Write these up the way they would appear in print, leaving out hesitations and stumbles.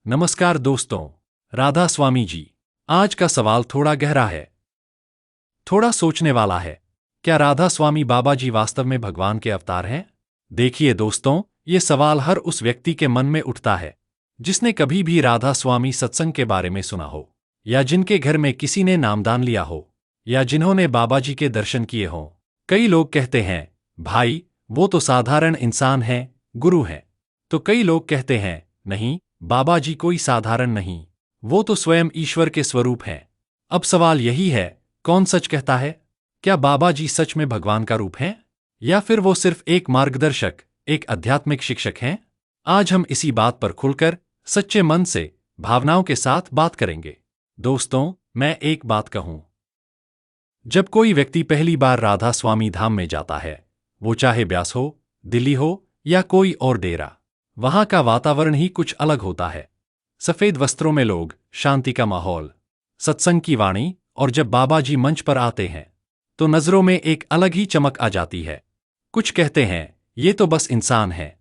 नमस्कार दोस्तों, राधा स्वामी जी। आज का सवाल थोड़ा गहरा है, थोड़ा सोचने वाला है। क्या राधा स्वामी बाबा जी वास्तव में भगवान के अवतार हैं? देखिए दोस्तों, ये सवाल हर उस व्यक्ति के मन में उठता है जिसने कभी भी राधा स्वामी सत्संग के बारे में सुना हो, या जिनके घर में किसी ने नामदान लिया हो, या जिन्होंने बाबा जी के दर्शन किए हों। कई लोग कहते हैं, भाई वो तो साधारण इंसान हैं, गुरु हैं। तो कई लोग कहते हैं, नहीं, बाबा जी कोई साधारण नहीं, वो तो स्वयं ईश्वर के स्वरूप हैं। अब सवाल यही है, कौन सच कहता है? क्या बाबा जी सच में भगवान का रूप हैं? या फिर वो सिर्फ एक मार्गदर्शक, एक आध्यात्मिक शिक्षक हैं? आज हम इसी बात पर खुलकर, सच्चे मन से, भावनाओं के साथ बात करेंगे। दोस्तों, मैं एक बात कहूं, जब कोई व्यक्ति पहली बार राधा स्वामी धाम में जाता है, वो चाहे ब्यास हो, दिल्ली हो या कोई और डेरा, वहां का वातावरण ही कुछ अलग होता है। सफेद वस्त्रों में लोग, शांति का माहौल, सत्संग की वाणी, और जब बाबा जी मंच पर आते हैं तो नजरों में एक अलग ही चमक आ जाती है। कुछ कहते हैं, ये तो बस इंसान है,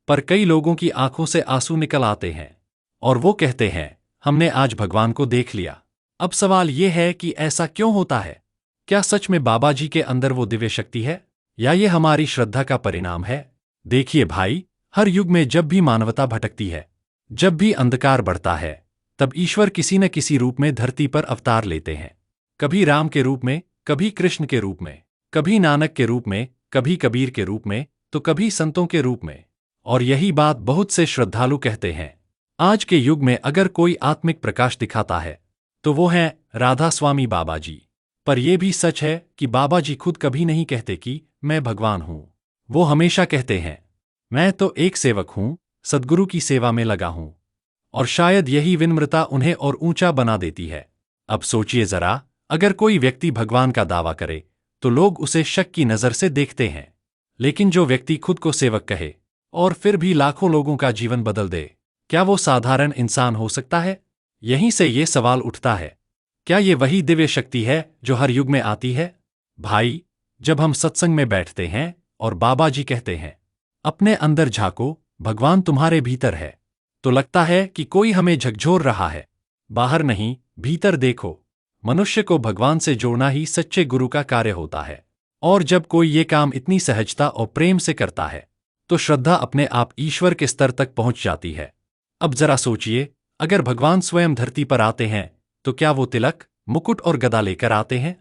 पर कई लोगों की आंखों से आंसू निकल आते हैं और वो कहते हैं, हमने आज भगवान को देख लिया। अब सवाल ये है कि ऐसा क्यों होता है? क्या सच में बाबा जी के अंदर वो दिव्य शक्ति है, या ये हमारी श्रद्धा का परिणाम है? देखिए भाई, हर युग में जब भी मानवता भटकती है, जब भी अंधकार बढ़ता है, तब ईश्वर किसी न किसी रूप में धरती पर अवतार लेते हैं। कभी राम के रूप में, कभी कृष्ण के रूप में, कभी नानक के रूप में, कभी कबीर के रूप में, तो कभी संतों के रूप में। और यही बात बहुत से श्रद्धालु कहते हैं। आज के युग में अगर कोई आत्मिक प्रकाश दिखाता है तो वो है राधा स्वामी बाबा जी। पर यह भी सच है कि बाबा जी खुद कभी नहीं कहते कि मैं भगवान हूं। वो हमेशा कहते हैं, मैं तो एक सेवक हूं, सद्गुरु की सेवा में लगा हूं। और शायद यही विनम्रता उन्हें और ऊंचा बना देती है। अब सोचिए जरा, अगर कोई व्यक्ति भगवान का दावा करे तो लोग उसे शक की नजर से देखते हैं, लेकिन जो व्यक्ति खुद को सेवक कहे और फिर भी लाखों लोगों का जीवन बदल दे, क्या वो साधारण इंसान हो सकता है? यहीं से ये सवाल उठता है, क्या ये वही दिव्य शक्ति है जो हर युग में आती है? भाई, जब हम सत्संग में बैठते हैं और बाबा जी कहते हैं, अपने अंदर झांको, भगवान तुम्हारे भीतर है, तो लगता है कि कोई हमें झकझोर रहा है। बाहर नहीं, भीतर देखो। मनुष्य को भगवान से जोड़ना ही सच्चे गुरु का कार्य होता है। और जब कोई ये काम इतनी सहजता और प्रेम से करता है तो श्रद्धा अपने आप ईश्वर के स्तर तक पहुंच जाती है। अब जरा सोचिए, अगर भगवान स्वयं धरती पर आते हैं तो क्या वो तिलक, मुकुट और गदा लेकर आते हैं?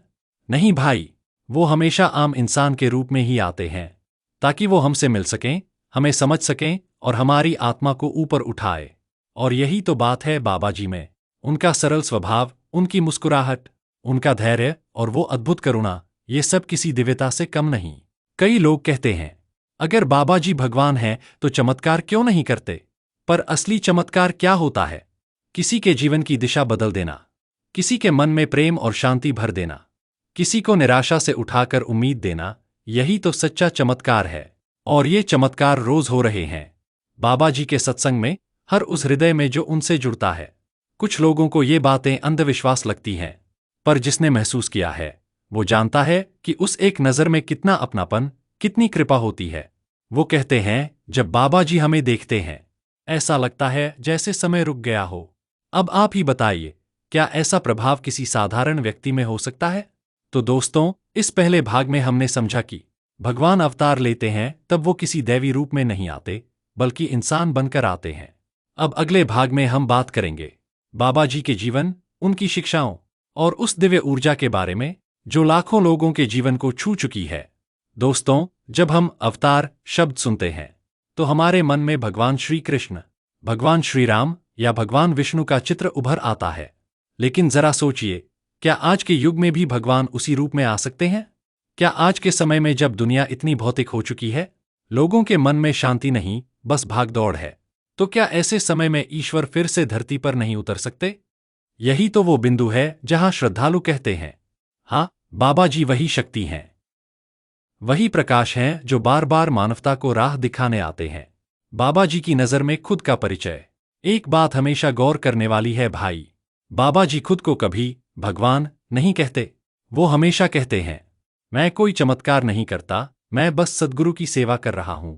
नहीं भाई, वो हमेशा आम इंसान के रूप में ही आते हैं, ताकि वो हमसे मिल सकें, हमें समझ सकें और हमारी आत्मा को ऊपर उठाए। और यही तो बात है बाबा जी में, उनका सरल स्वभाव, उनकी मुस्कुराहट, उनका धैर्य और वो अद्भुत करुणा, ये सब किसी दिव्यता से कम नहीं। कई लोग कहते हैं, अगर बाबा जी भगवान हैं तो चमत्कार क्यों नहीं करते? पर असली चमत्कार क्या होता है? किसी के जीवन की दिशा बदल देना, किसी के मन में प्रेम और शांति भर देना, किसी को निराशा से उठाकर उम्मीद देना, यही तो सच्चा चमत्कार है। और ये चमत्कार रोज हो रहे हैं बाबा जी के सत्संग में, हर उस हृदय में जो उनसे जुड़ता है। कुछ लोगों को ये बातें अंधविश्वास लगती हैं, पर जिसने महसूस किया है वो जानता है कि उस एक नज़र में कितना अपनापन, कितनी कृपा होती है। वो कहते हैं, जब बाबा जी हमें देखते हैं ऐसा लगता है जैसे समय रुक गया हो। अब आप ही बताइए, क्या ऐसा प्रभाव किसी साधारण व्यक्ति में हो सकता है? तो दोस्तों, इस पहले भाग में हमने समझा कि भगवान अवतार लेते हैं तब वो किसी दैवी रूप में नहीं आते, बल्कि इंसान बनकर आते हैं। अब अगले भाग में हम बात करेंगे बाबा जी के जीवन, उनकी शिक्षाओं और उस दिव्य ऊर्जा के बारे में जो लाखों लोगों के जीवन को छू चुकी है। दोस्तों, जब हम अवतार शब्द सुनते हैं तो हमारे मन में भगवान श्री कृष्ण, भगवान श्री राम या भगवान विष्णु का चित्र उभर आता है। लेकिन जरा सोचिए, क्या आज के युग में भी भगवान उसी रूप में आ सकते हैं? क्या आज के समय में जब दुनिया इतनी भौतिक हो चुकी है, लोगों के मन में शांति नहीं, बस भागदौड़ है, तो क्या ऐसे समय में ईश्वर फिर से धरती पर नहीं उतर सकते? यही तो वो बिंदु है जहां श्रद्धालु कहते हैं, हाँ, बाबा जी वही शक्ति हैं, वही प्रकाश हैं जो बार बार मानवता को राह दिखाने आते हैं। बाबा जी की नज़र में खुद का परिचय। एक बात हमेशा गौर करने वाली है भाई, बाबा जी खुद को कभी भगवान नहीं कहते। वो हमेशा कहते हैं, मैं कोई चमत्कार नहीं करता, मैं बस सद्गुरु की सेवा कर रहा हूं।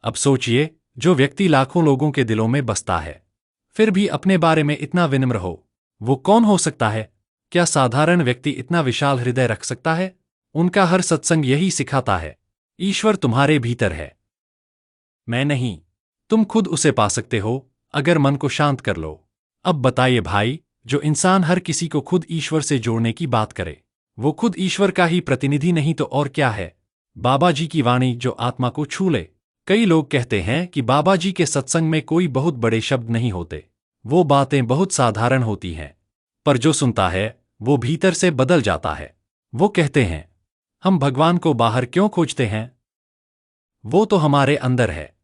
अब सोचिए, जो व्यक्ति लाखों लोगों के दिलों में बसता है, फिर भी अपने बारे में इतना विनम्र हो। वो कौन हो सकता है? क्या साधारण व्यक्ति इतना विशाल हृदय रख सकता है? उनका हर सत्संग यही सिखाता है, ईश्वर तुम्हारे भीतर है, मैं नहीं। तुम खुद उसे पा सकते हो अगर मन को शांत कर लो। अब बताइए भाई, जो इंसान हर किसी को खुद ईश्वर से जोड़ने की बात करे, वो खुद ईश्वर का ही प्रतिनिधि नहीं तो और क्या है? बाबा जी की वाणी जो आत्मा को छू ले। कई लोग कहते हैं कि बाबा जी के सत्संग में कोई बहुत बड़े शब्द नहीं होते, वो बातें बहुत साधारण होती हैं, पर जो सुनता है वो भीतर से बदल जाता है। वो कहते हैं, हम भगवान को बाहर क्यों खोजते हैं? वो तो हमारे अंदर है।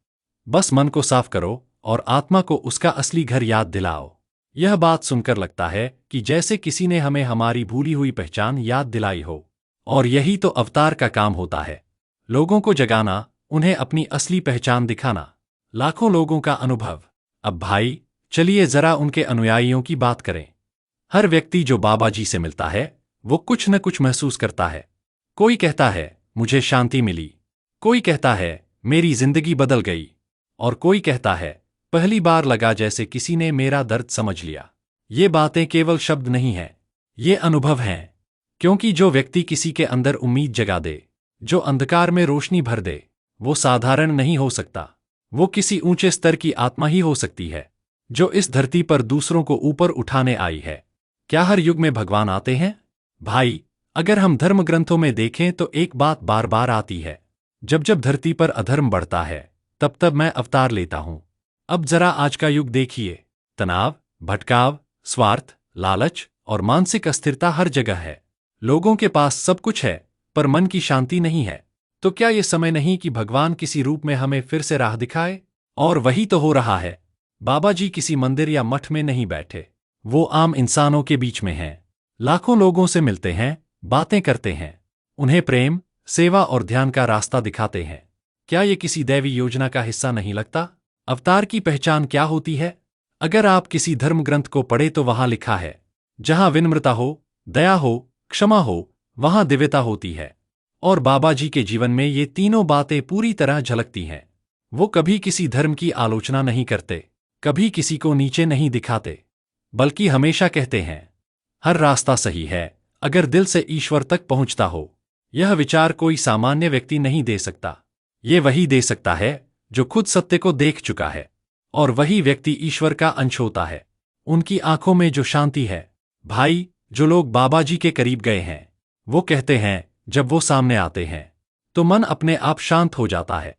बस मन को साफ करो और आत्मा को उसका असली घर याद दिलाओ। यह बात सुनकर लगता है कि जैसे किसी ने हमें हमारी भूली हुई पहचान याद दिलाई हो। और यही तो अवतार का काम होता है, लोगों को जगाना, उन्हें अपनी असली पहचान दिखाना। लाखों लोगों का अनुभव। अब भाई, चलिए जरा उनके अनुयायियों की बात करें। हर व्यक्ति जो बाबा जी से मिलता है वो कुछ न कुछ महसूस करता है। कोई कहता है मुझे शांति मिली, कोई कहता है मेरी जिंदगी बदल गई, और कोई कहता है पहली बार लगा जैसे किसी ने मेरा दर्द समझ लिया। ये बातें केवल शब्द नहीं हैं, ये अनुभव हैं। क्योंकि जो व्यक्ति किसी के अंदर उम्मीद जगा दे, जो अंधकार में रोशनी भर दे, वो साधारण नहीं हो सकता। वो किसी ऊंचे स्तर की आत्मा ही हो सकती है, जो इस धरती पर दूसरों को ऊपर उठाने आई है। क्या हर युग में भगवान आते हैं? भाई, अगर हम धर्म ग्रंथों में देखें तो एक बात बार बार आती है, जब जब धरती पर अधर्म बढ़ता है तब तब मैं अवतार लेता हूं। अब जरा आज का युग देखिए, तनाव, भटकाव, स्वार्थ, लालच और मानसिक अस्थिरता हर जगह है। लोगों के पास सब कुछ है पर मन की शांति नहीं है। तो क्या ये समय नहीं कि भगवान किसी रूप में हमें फिर से राह दिखाए? और वही तो हो रहा है। बाबा जी किसी मंदिर या मठ में नहीं बैठे, वो आम इंसानों के बीच में हैं। लाखों लोगों से मिलते हैं, बातें करते हैं, उन्हें प्रेम, सेवा और ध्यान का रास्ता दिखाते हैं। क्या ये किसी दैवी योजना का हिस्सा नहीं लगता? अवतार की पहचान क्या होती है? अगर आप किसी धर्म ग्रंथ को पढ़े तो वहां लिखा है, जहां विनम्रता हो, दया हो, क्षमा हो, वहां दिव्यता होती है। और बाबा जी के जीवन में ये तीनों बातें पूरी तरह झलकती हैं। वो कभी किसी धर्म की आलोचना नहीं करते, कभी किसी को नीचे नहीं दिखाते, बल्कि हमेशा कहते हैं, हर रास्ता सही है अगर दिल से ईश्वर तक पहुंचता हो। यह विचार कोई सामान्य व्यक्ति नहीं दे सकता, ये वही दे सकता है जो खुद सत्य को देख चुका है। और वही व्यक्ति ईश्वर का अंश होता है। उनकी आंखों में जो शांति है। भाई, जो लोग बाबा जी के करीब गए हैं, वो कहते हैं जब वो सामने आते हैं तो मन अपने आप शांत हो जाता है।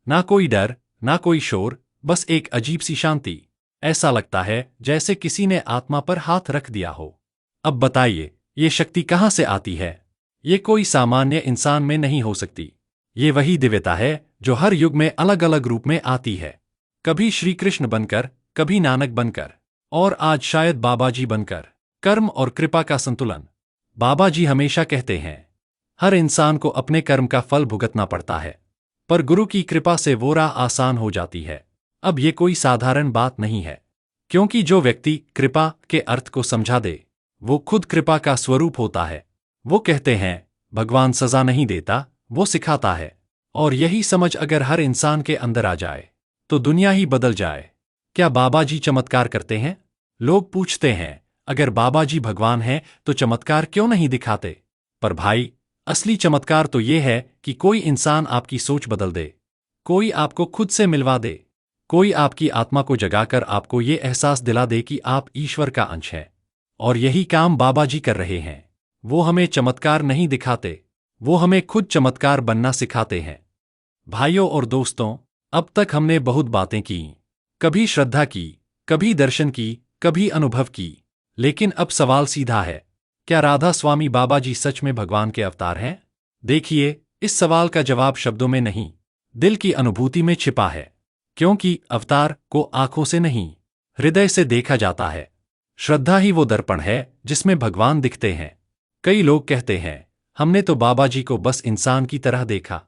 ना कोई डर, ना कोई शोर, बस एक अजीब सी शांति। ऐसा लगता है जैसे किसी ने आत्मा पर हाथ रख दिया हो। अब बताइए, ये शक्ति कहाँ से आती है? ये कोई सामान्य इंसान में नहीं हो सकती। ये वही दिव्यता है जो हर युग में अलग अलग रूप में आती है। कभी श्री कृष्ण बनकर, कभी नानक बनकर, और आज शायद बाबा जी बनकर। कर्म और कृपा का संतुलन। बाबा जी हमेशा कहते हैं, हर इंसान को अपने कर्म का फल भुगतना पड़ता है, पर गुरु की कृपा से वो राह आसान हो जाती है। अब ये कोई साधारण बात नहीं है, क्योंकि जो व्यक्ति कृपा के अर्थ को समझा दे, वो खुद कृपा का स्वरूप होता है। वो कहते हैं, भगवान सजा नहीं देता, वो सिखाता है। और यही समझ अगर हर इंसान के अंदर आ जाए तो दुनिया ही बदल जाए। क्या बाबा जी चमत्कार करते हैं? लोग पूछते हैं, अगर बाबा जी भगवान हैं तो चमत्कार क्यों नहीं दिखाते? पर भाई, असली चमत्कार तो ये है कि कोई इंसान आपकी सोच बदल दे, कोई आपको खुद से मिलवा दे, कोई आपकी आत्मा को जगाकर आपको ये एहसास दिला दे कि आप ईश्वर का अंश हैं। और यही काम बाबा जी कर रहे हैं। वो हमें चमत्कार नहीं दिखाते, वो हमें खुद चमत्कार बनना सिखाते हैं। भाइयों और दोस्तों, अब तक हमने बहुत बातें की, कभी श्रद्धा की, कभी दर्शन की, कभी अनुभव की। लेकिन अब सवाल सीधा है, क्या राधा स्वामी बाबा जी सच में भगवान के अवतार हैं? देखिए, इस सवाल का जवाब शब्दों में नहीं, दिल की अनुभूति में छिपा है। क्योंकि अवतार को आंखों से नहीं, हृदय से देखा जाता है। श्रद्धा ही वो दर्पण है जिसमें भगवान दिखते हैं। कई लोग कहते हैं, हमने तो बाबा जी को बस इंसान की तरह देखा।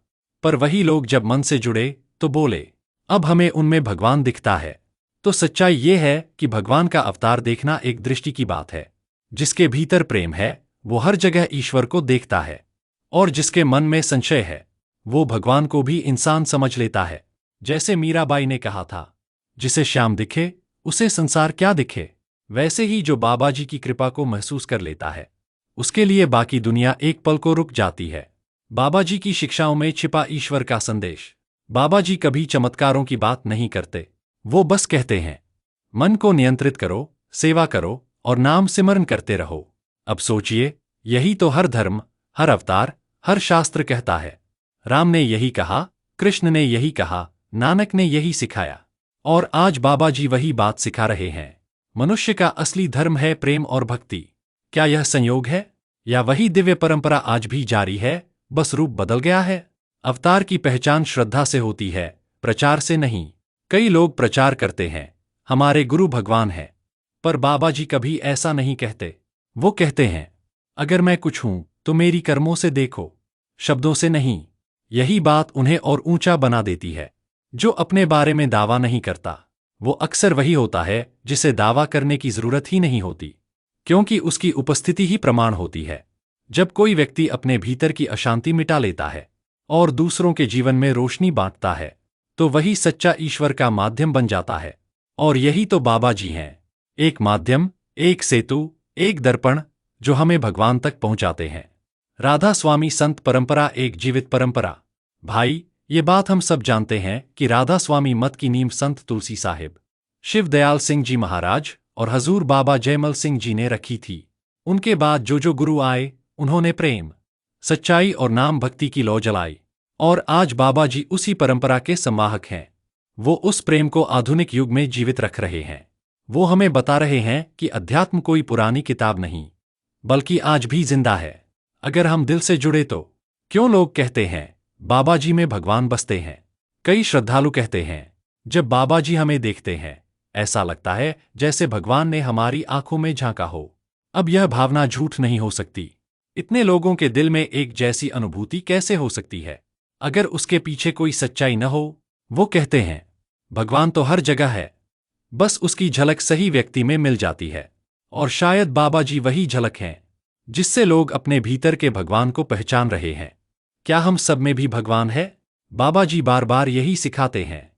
पर वही लोग जब मन से जुड़े तो बोले, अब हमें उनमें भगवान दिखता है। तो सच्चाई ये है कि भगवान का अवतार देखना एक दृष्टि की बात है। जिसके भीतर प्रेम है वो हर जगह ईश्वर को देखता है, और जिसके मन में संशय है वो भगवान को भी इंसान समझ लेता है। जैसे मीराबाई ने कहा था, जिसे श्याम दिखे उसे संसार क्या दिखे। वैसे ही जो बाबा जी की कृपा को महसूस कर लेता है, उसके लिए बाकी दुनिया एक पल को रुक जाती है। बाबा जी की शिक्षाओं में छिपा ईश्वर का संदेश। बाबा जी कभी चमत्कारों की बात नहीं करते, वो बस कहते हैं, मन को नियंत्रित करो, सेवा करो और नाम सिमरन करते रहो। अब सोचिए, यही तो हर धर्म, हर अवतार, हर शास्त्र कहता है। राम ने यही कहा, कृष्ण ने यही कहा, नानक ने यही सिखाया। और आज बाबा जी वही बात सिखा रहे हैं। मनुष्य का असली धर्म है प्रेम और भक्ति। क्या यह संयोग है, या वही दिव्य परंपरा आज भी जारी है, बस रूप बदल गया है? अवतार की पहचान श्रद्धा से होती है, प्रचार से नहीं। कई लोग प्रचार करते हैं, हमारे गुरु भगवान है, पर बाबा जी कभी ऐसा नहीं कहते। वो कहते हैं, अगर मैं कुछ हूं तो मेरी कर्मों से देखो, शब्दों से नहीं। यही बात उन्हें और ऊंचा बना देती है। जो अपने बारे में दावा नहीं करता, वो अक्सर वही होता है जिसे दावा करने की जरूरत ही नहीं होती, क्योंकि उसकी उपस्थिति ही प्रमाण होती है। जब कोई व्यक्ति अपने भीतर की अशांति मिटा लेता है और दूसरों के जीवन में रोशनी बांटता है, तो वही सच्चा ईश्वर का माध्यम बन जाता है। और यही तो बाबा जी हैं, एक माध्यम, एक सेतु, एक दर्पण, जो हमें भगवान तक पहुंचाते हैं। राधा स्वामी संत परंपरा एक जीवित परंपरा। भाई, ये बात हम सब जानते हैं कि राधा स्वामी मत की नींव संत तुलसी साहिब, शिव दयाल सिंह जी महाराज और हजूर बाबा जयमल सिंह जी ने रखी थी। उनके बाद जो जो गुरु आए, उन्होंने प्रेम, सच्चाई और नाम भक्ति की लौ जलाई। और आज बाबा जी उसी परंपरा के संवाहक हैं। वो उस प्रेम को आधुनिक युग में जीवित रख रहे हैं। वो हमें बता रहे हैं कि अध्यात्म कोई पुरानी किताब नहीं, बल्कि आज भी जिंदा है, अगर हम दिल से जुड़े तो। क्यों लोग कहते हैं, बाबा जी में भगवान बसते हैं? कई श्रद्धालु कहते हैं, जब बाबा जी हमें देखते हैं, ऐसा लगता है जैसे भगवान ने हमारी आंखों में झांका हो। अब यह भावना झूठ नहीं हो सकती। इतने लोगों के दिल में एक जैसी अनुभूति कैसे हो सकती है, अगर उसके पीछे कोई सच्चाई न हो? वो कहते हैं, भगवान तो हर जगह है, बस उसकी झलक सही व्यक्ति में मिल जाती है। और शायद बाबा जी वही झलक हैं जिससे लोग अपने भीतर के भगवान को पहचान रहे हैं। क्या हम सब में भी भगवान है? बाबा जी बार बार यही सिखाते हैं,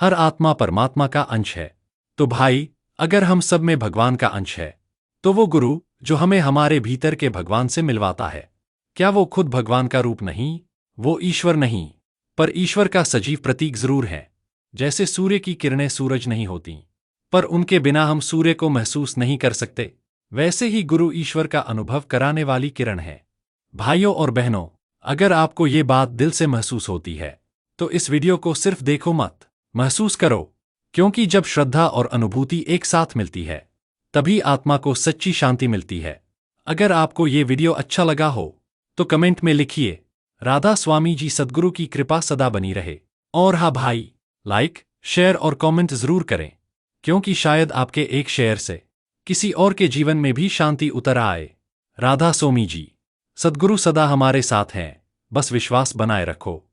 हर आत्मा परमात्मा का अंश है। तो भाई, अगर हम सब में भगवान का अंश है, तो वो गुरु जो हमें हमारे भीतर के भगवान से मिलवाता है, क्या वो खुद भगवान का रूप नहीं? वो ईश्वर नहीं, पर ईश्वर का सजीव प्रतीक जरूर है। जैसे सूर्य की किरणें सूरज नहीं होती, पर उनके बिना हम सूर्य को महसूस नहीं कर सकते, वैसे ही गुरु ईश्वर का अनुभव कराने वाली किरण है। भाइयों और बहनों, अगर आपको ये बात दिल से महसूस होती है, तो इस वीडियो को सिर्फ देखो मत, महसूस करो। क्योंकि जब श्रद्धा और अनुभूति एक साथ मिलती है, तभी आत्मा को सच्ची शांति मिलती है। अगर आपको ये वीडियो अच्छा लगा हो, तो कमेंट में लिखिए, राधा स्वामी जी सद्गुरु की कृपा सदा बनी रहे। और हाँ भाई, लाइक, शेयर और कमेंट जरूर करें, क्योंकि शायद आपके एक शेयर से किसी और के जीवन में भी शांति उतर आए। राधा स्वामी जी, सद्गुरु सदा हमारे साथ हैं, बस विश्वास बनाए रखो।